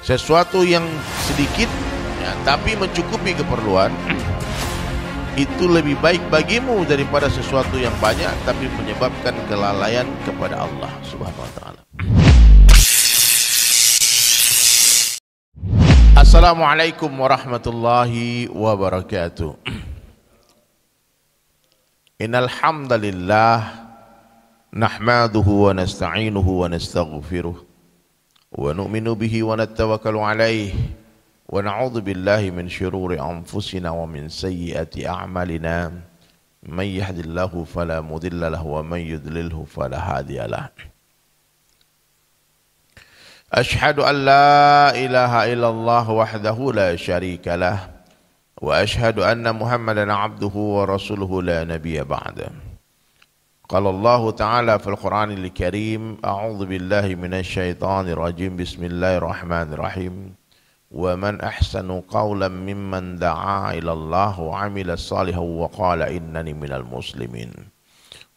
Sesuatu yang sedikit ya, tapi mencukupi keperluan itu lebih baik bagimu daripada sesuatu yang banyak tapi menyebabkan kelalaian kepada Allah Subhanahu wa taala. Assalamualaikum warahmatullahi wabarakatuh. Innal hamdalillah nahmaduhu wa nasta'inuhu wa nastaghfiruh wa nu'minu bihi wa natawakkalu alaihi wa na'udzu billahi min syururi anfusina wa min sayyiati a'malina may yahdihillahu fala mudilla lahu wa may yudlilhu fala hadiya lahu. Ashhadu an la ilaha illallah wahdahu la syarika lah wa ashhadu anna Muhammadan abduhu wa rasuluhu la nabiyya ba'da. Qala Allah Ta'ala fil Qur'anil Karim, a'udzu billahi minasy syaithanir rajim, bismillahirrahmanirrahim. Wa man ahsanu qawlan mimman da'a ila Allah wa 'amila shalihan wa qala innani minal muslimin.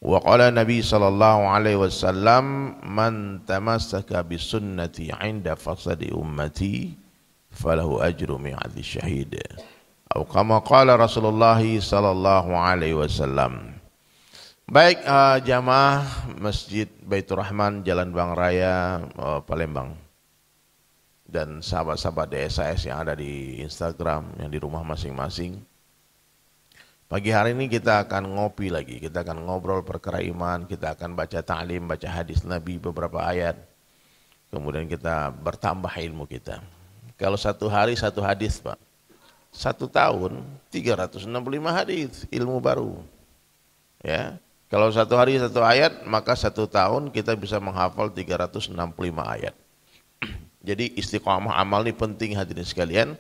Wa qala Nabi sallallahu alaihi wasallam, man tamassaka bi sunnati 'inda fasadi ummati falahu ajru mi'ati syahid. Atau kama qala Rasulullah sallallahu alaihi wasallam. Baik, jamaah Masjid Baitur Rahman Jalan Bang Raya Palembang dan sahabat-sahabat DSAS yang ada di Instagram, yang di rumah masing-masing. Pagi hari ini kita akan ngopi lagi, kita akan ngobrol perkara iman, kita akan baca ta'lim, baca hadis Nabi beberapa ayat. Kemudian kita bertambah ilmu kita. Kalau satu hari satu hadis, Pak. 1 tahun 365 hadis, ilmu baru. Ya. Kalau 1 hari 1 ayat, maka 1 tahun kita bisa menghafal 365 ayat. Jadi istiqamah amal ini penting, hadirin sekalian.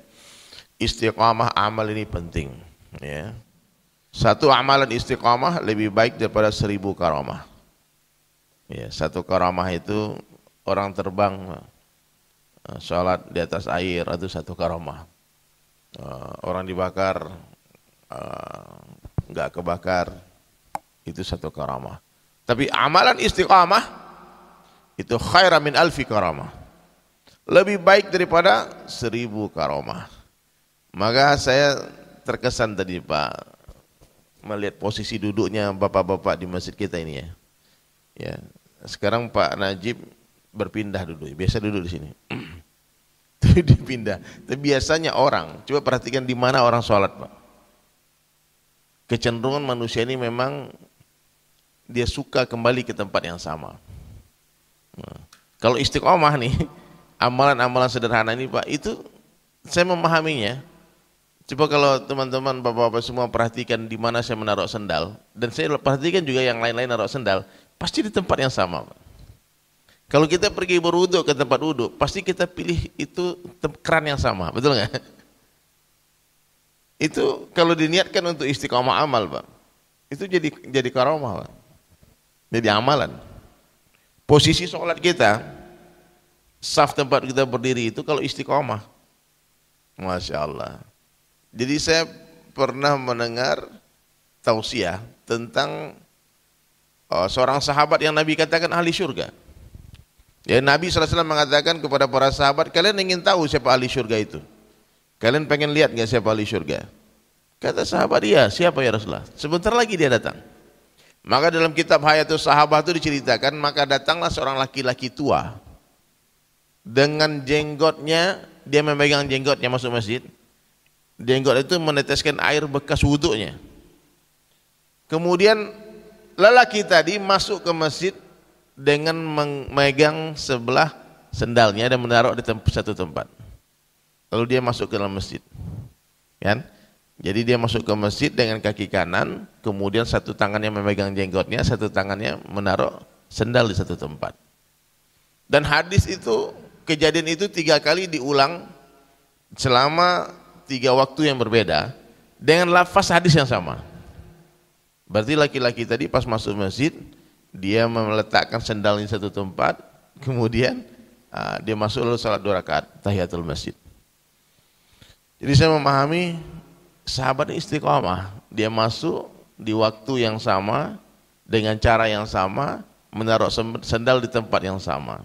Istiqamah amal ini penting. Ya. 1 amalan istiqamah lebih baik daripada 1000 karamah. Ya, 1 karamah itu orang terbang, sholat di atas air, itu 1 karamah. Orang dibakar, enggak kebakar, itu 1 karamah. Tapi amalan istiqamah itu khairan min alfi karamah, lebih baik daripada 1000 karamah. Maka saya terkesan tadi, Pak, melihat posisi duduknya bapak-bapak di masjid kita ini ya. Ya, sekarang Pak Najib berpindah duduk, biasa duduk di sini. Tapi dipindah. Tapi biasanya orang, coba perhatikan di mana orang sholat, Pak. Kecenderungan manusia ini memang dia suka kembali ke tempat yang sama. Nah, kalau istiqomah nih, amalan-amalan sederhana ini, Pak, itu saya memahaminya. Coba kalau teman-teman bapak-bapak semua perhatikan di mana saya menaruh sendal, dan saya perhatikan juga yang lain-lain naruh sendal, pasti di tempat yang sama, Pak. Kalau kita pergi berwudu ke tempat wudu, pasti kita pilih itu keran yang sama, betul nggak? Itu kalau diniatkan untuk istiqomah amal, Pak, itu jadi karamah, Pak. Jadi amalan. Posisi sholat kita, saf tempat kita berdiri itu kalau istiqomah, Masya Allah. Jadi saya pernah mendengar tausiah tentang seorang sahabat yang Nabi katakan ahli syurga. Ya, Nabi SAW mengatakan kepada para sahabat, kalian ingin tahu siapa ahli syurga itu? Kalian pengen lihat nggak siapa ahli syurga? Kata sahabat, iya, siapa ya Rasulullah? Sebentar lagi dia datang. Maka dalam kitab Hayatus Sahabah itu diceritakan, maka datanglah seorang laki-laki tua dengan jenggotnya, dia memegang jenggotnya masuk masjid. Jenggot itu meneteskan air bekas wudunya. Kemudian lelaki tadi masuk ke masjid dengan memegang sebelah sendalnya dan menaruh di satu tempat. Lalu dia masuk ke dalam masjid. Kan? Jadi dia masuk ke masjid dengan kaki kanan, kemudian satu tangannya memegang jenggotnya, satu tangannya menaruh sendal di satu tempat. Dan hadis itu, kejadian itu 3 kali diulang selama 3 waktu yang berbeda dengan lafaz hadis yang sama. Berarti laki-laki tadi pas masuk masjid, dia meletakkan sendalnya di satu tempat, kemudian dia masuk lalu salat 2 rakaat tahiyatul masjid. Jadi saya memahami sahabat istiqomah, dia masuk di waktu yang sama dengan cara yang sama, menaruh sendal di tempat yang sama.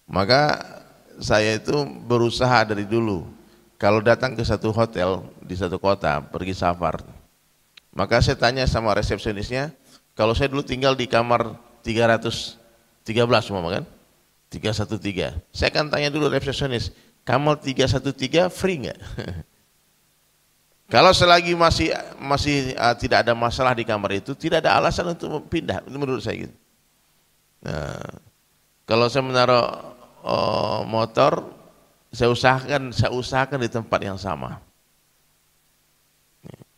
Maka saya itu berusaha dari dulu. Kalau datang ke satu hotel di satu kota, pergi safar, maka saya tanya sama resepsionisnya, kalau saya dulu tinggal di kamar 313 kan? 313. Saya akan tanya dulu resepsionis, kamar 313 free nggak? Kalau selagi masih tidak ada masalah di kamar itu, tidak ada alasan untuk pindah, menurut saya gitu. Nah, kalau saya menaruh motor, saya usahakan di tempat yang sama.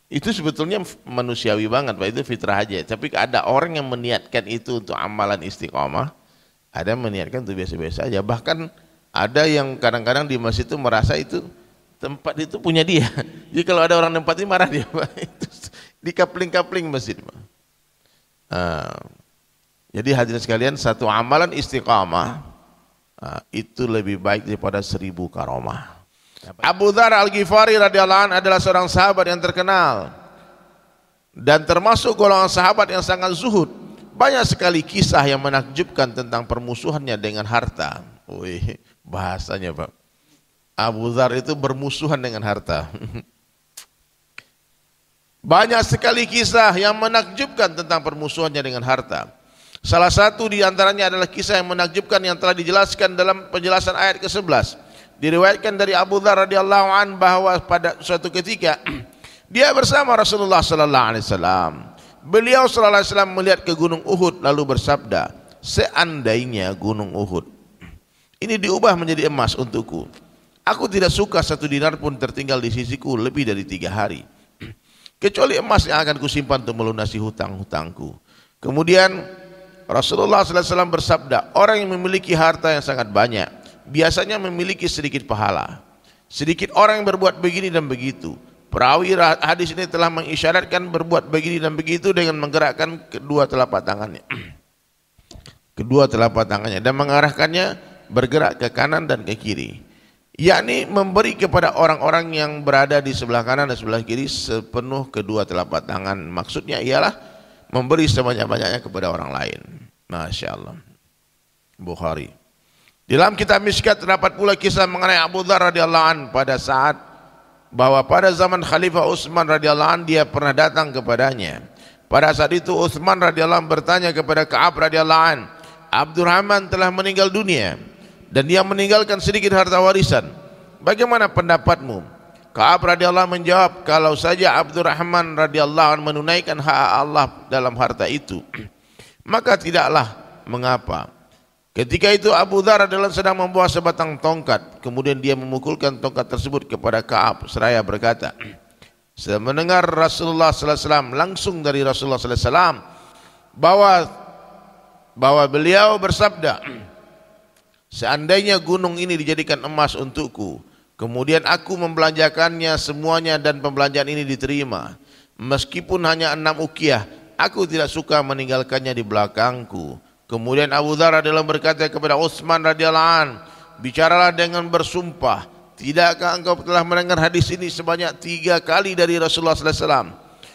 Itu sebetulnya manusiawi banget, Pak, itu fitrah aja. Tapi ada orang yang meniatkan itu untuk amalan istiqomah, ada yang meniatkan untuk biasa-biasa aja. Bahkan ada yang kadang-kadang di masjid itu merasa itu tempat itu punya dia. Jadi kalau ada orang nempatin marah dia, Pak. Itu dikapling-kapling masjid, Pak. Jadi hadirin sekalian, satu amalan istiqamah itu lebih baik daripada 1000 karomah. Abu Dzar Al-Ghifari radhiyallahu anhu adalah seorang sahabat yang terkenal dan termasuk golongan sahabat yang sangat zuhud. Banyak sekali kisah yang menakjubkan tentang permusuhannya dengan harta. Wih, bahasanya, Pak. Abu Dzar itu bermusuhan dengan harta. Banyak sekali kisah yang menakjubkan tentang permusuhannya dengan harta. Salah satu di antaranya adalah kisah yang menakjubkan yang telah dijelaskan dalam penjelasan ayat ke-11. Diriwayatkan dari Abu Dzar radhiyallahu an bahwa pada suatu ketika dia bersama Rasulullah sallallahu alaihi wasallam. Beliau sallallahu alaihi wasallam melihat ke gunung Uhud lalu bersabda, "Seandainya gunung Uhud ini diubah menjadi emas untukku, aku tidak suka 1 dinar pun tertinggal di sisiku lebih dari 3 hari. Kecuali emas yang akan kusimpan untuk melunasi hutang-hutangku." Kemudian Rasulullah SAW bersabda, orang yang memiliki harta yang sangat banyak biasanya memiliki sedikit pahala. Sedikit orang yang berbuat begini dan begitu. Perawi hadis ini telah mengisyaratkan berbuat begini dan begitu dengan menggerakkan kedua telapak tangannya. Kedua telapak tangannya dan mengarahkannya bergerak ke kanan dan ke kiri. Yakni memberi kepada orang-orang yang berada di sebelah kanan dan sebelah kiri sepenuh kedua telapak tangan. Maksudnya ialah memberi sebanyak-banyaknya kepada orang lain. Masya Allah. Bukhari. Di dalam kitab Mishkat terdapat pula kisah mengenai Abu Dzar radhiyallahu an pada zaman Khalifah Utsman radhiyallahu an dia pernah datang kepadanya. Pada saat itu Utsman radhiyallahu an bertanya kepada Ka'ab radhiyallahu an, Abdurrahman telah meninggal dunia dan dia meninggalkan sedikit harta warisan. Bagaimana pendapatmu? Ka'ab radhiyallahu an menjawab, kalau saja Abdurrahman radhiyallahu an menunaikan hak Allah dalam harta itu, maka tidaklah mengapa. Ketika itu Abu Dzar adalah sedang membawa sebatang tongkat, kemudian dia memukulkan tongkat tersebut kepada Ka'ab seraya berkata, saya mendengar Rasulullah sallallahu alaihi wasallam langsung dari Rasulullah sallallahu alaihi wasallam bahwa beliau bersabda, seandainya gunung ini dijadikan emas untukku, kemudian aku membelanjakannya semuanya dan pembelanjaan ini diterima, meskipun hanya 6 ukiah, aku tidak suka meninggalkannya di belakangku. Kemudian Abu Dzar adalah berkata kepada Utsman radhiyallahu an, bicaralah dengan bersumpah, tidakkah engkau telah mendengar hadis ini sebanyak 3 kali dari Rasulullah sallallahu alaihi wasallam?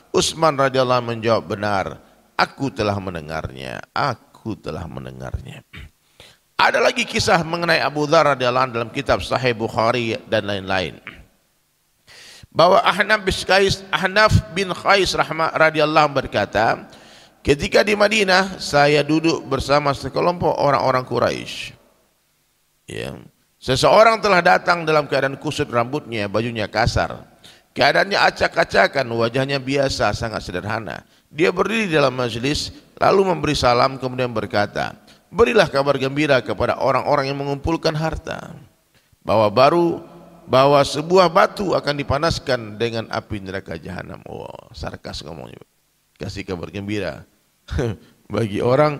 Utsman radhiyallahu an menjawab, benar, aku telah mendengarnya, aku telah mendengarnya. Ada lagi kisah mengenai Abu Dzar radhiyallahu an dalam kitab Sahih Bukhari dan lain-lain. Bahwa Ahnaf bin Qais radhiyallahu an berkata, ketika di Madinah saya duduk bersama sekelompok orang-orang Quraisy. Ya. Seseorang telah datang dalam keadaan kusut rambutnya, bajunya kasar. Keadaannya acak-acakan, wajahnya biasa, sangat sederhana. Dia berdiri dalam majelis lalu memberi salam kemudian berkata, berilah kabar gembira kepada orang-orang yang mengumpulkan harta bahwa sebuah batu akan dipanaskan dengan api neraka jahanam. Oh, sarkas ngomongnya. Kasih kabar gembira bagi orang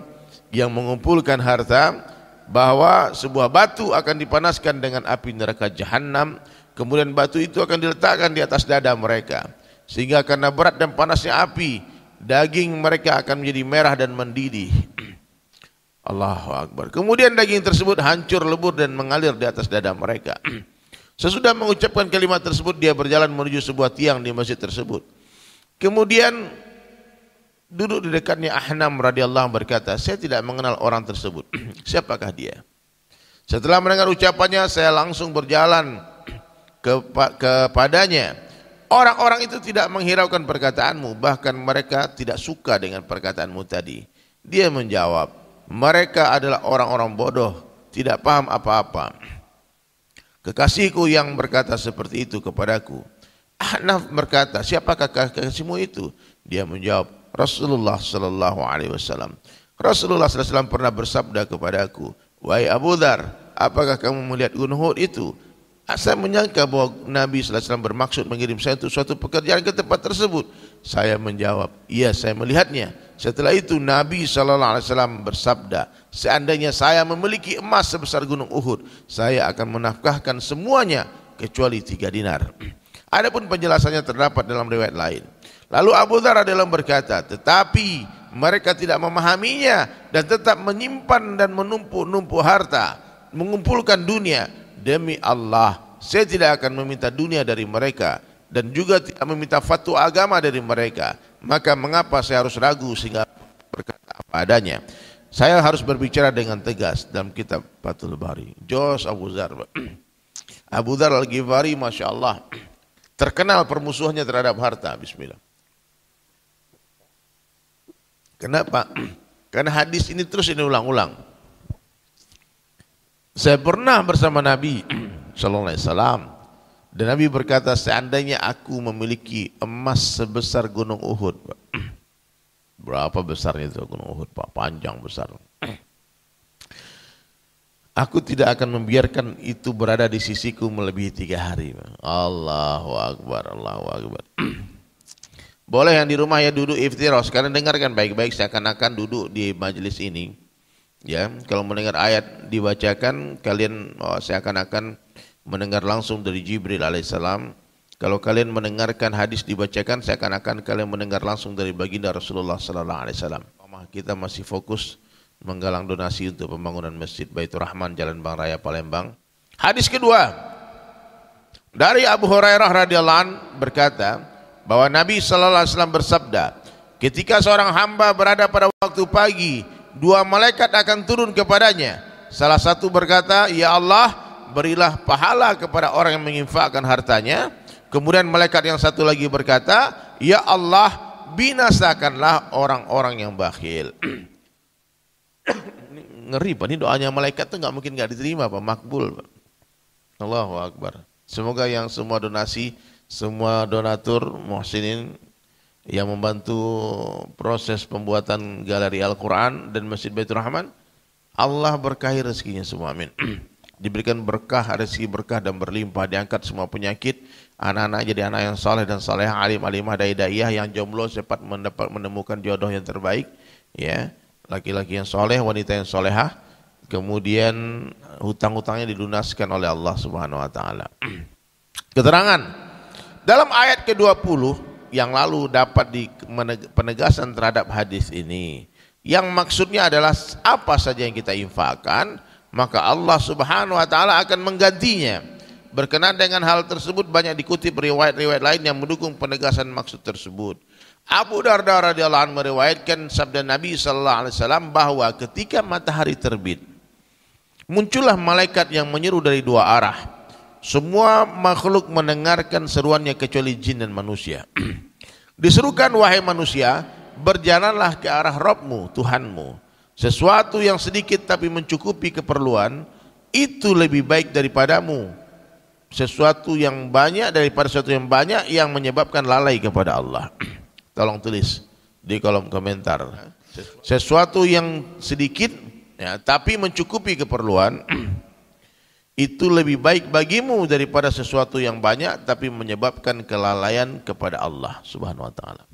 yang mengumpulkan harta bahwa sebuah batu akan dipanaskan dengan api neraka jahanam, kemudian batu itu akan diletakkan di atas dada mereka sehingga karena berat dan panasnya api daging mereka akan menjadi merah dan mendidih. Allahu Akbar. Kemudian daging tersebut hancur lebur dan mengalir di atas dada mereka. Sesudah mengucapkan kalimat tersebut dia berjalan menuju sebuah tiang di masjid tersebut. Kemudian duduk di dekatnya Ahnam radhiyallahu anhu berkata, saya tidak mengenal orang tersebut. Siapakah dia? Setelah mendengar ucapannya, saya langsung berjalan kepadanya. Orang-orang itu tidak menghiraukan perkataanmu, bahkan mereka tidak suka dengan perkataanmu tadi. Dia menjawab, mereka adalah orang-orang bodoh, tidak paham apa-apa. Kekasihku yang berkata seperti itu kepadaku. Ahnaf berkata, siapakah kekasihmu itu? Dia menjawab, Rasulullah sallallahu alaihi wasallam. Rasulullah sallallahu alaihi wasallam pernah bersabda kepadaku, wahai Abu Dzar, apakah kamu melihat gunung Uhud itu? Saya menyangka bahwa Nabi sallallahu alaihi wasallam bermaksud mengirim saya untuk suatu pekerjaan ke tempat tersebut. Saya menjawab, iya saya melihatnya. Setelah itu Nabi sallallahu alaihi wasallam bersabda, seandainya saya memiliki emas sebesar gunung Uhud, saya akan menafkahkan semuanya kecuali 3 dinar. Adapun penjelasannya terdapat dalam riwayat lain. Lalu Abu Dzar adalah berkata, tetapi mereka tidak memahaminya dan tetap menyimpan dan menumpuk-numpuk harta, mengumpulkan dunia. Demi Allah, saya tidak akan meminta dunia dari mereka dan juga tidak meminta fatwa agama dari mereka. Maka mengapa saya harus ragu sehingga berkata apa adanya? Saya harus berbicara dengan tegas dalam kitab Fathul Bari. Jos Abu Dzar. Abu Dzar Al-Ghifari, Masya Allah, terkenal permusuhannya terhadap harta. Bismillah. Kenapa? Karena hadis ini terus diulang-ulang. Saya pernah bersama Nabi sallallahu alaihi wasallam dan Nabi berkata, seandainya aku memiliki emas sebesar gunung Uhud. Berapa besarnya itu gunung Uhud, Pak? Panjang besar. Aku tidak akan membiarkan itu berada di sisiku melebihi 3 hari. Allahu Akbar, Allahu Akbar. Boleh yang di rumah ya duduk iftirah. Sekarang dengarkan baik-baik, seakan-akan duduk di majelis ini. Ya, kalau mendengar ayat dibacakan, kalian seakan-akan mendengar langsung dari Jibril alaihissalam. Kalau kalian mendengarkan hadis dibacakan, seakan-akan kalian mendengar langsung dari baginda Rasulullah sallallahu alaihi wasallam. Kita masih fokus menggalang donasi untuk pembangunan Masjid Baitur Rahman Jalan Bang Raya Palembang. Hadis kedua dari Abu Hurairah radhiyallahu anhu berkata bahwa Nabi sallallahu alaihi wasallam bersabda, ketika seorang hamba berada pada waktu pagi, 2 malaikat akan turun kepadanya. Salah satu berkata, ya Allah, berilah pahala kepada orang yang menginfakkan hartanya. Kemudian malaikat yang satu lagi berkata, ya Allah, binasakanlah orang-orang yang bakhil. Ngeri Pak, ini doanya malaikat itu nggak mungkin nggak diterima Pak, makbul Pak. Allahu Akbar. Semoga yang semua donasi, semua donatur, muhsinin yang membantu proses pembuatan galeri Al-Quran dan Masjid Baitur Rahman, Allah berkahi rezekinya semua, amin. Diberikan berkah, rezeki berkah dan berlimpah, diangkat semua penyakit, anak-anak jadi anak yang saleh dan salehah, alim-alimah, dai-daiyah, yang jomblo cepat menemukan jodoh yang terbaik, ya, laki-laki yang soleh, wanita yang solehah, kemudian hutang-hutangnya dilunaskan oleh Allah Subhanahu wa taala. Keterangan dalam ayat ke-20 yang lalu dapat di penegasan terhadap hadis ini, yang maksudnya adalah apa saja yang kita infakkan, maka Allah Subhanahu wa taala akan menggantinya. Berkenaan dengan hal tersebut banyak dikutip riwayat-riwayat lain yang mendukung penegasan maksud tersebut. Abu Darda radhiyallahu anhu meriwayatkan sabda Nabi sallallahu alaihi wasallam bahwa ketika matahari terbit, muncullah malaikat yang menyeru dari 2 arah. Semua makhluk mendengarkan seruannya kecuali jin dan manusia. Diserukan, wahai manusia, berjalanlah ke arah Rabbmu, Tuhanmu. Sesuatu yang sedikit tapi mencukupi keperluan, itu lebih baik daripadamu. Sesuatu yang banyak daripada sesuatu yang banyak yang menyebabkan lalai kepada Allah. Tolong tulis di kolom komentar. Sesuatu yang sedikit ya, tapi mencukupi keperluan, itu lebih baik bagimu daripada sesuatu yang banyak tapi menyebabkan kelalaian kepada Allah Subhanahu wa taala.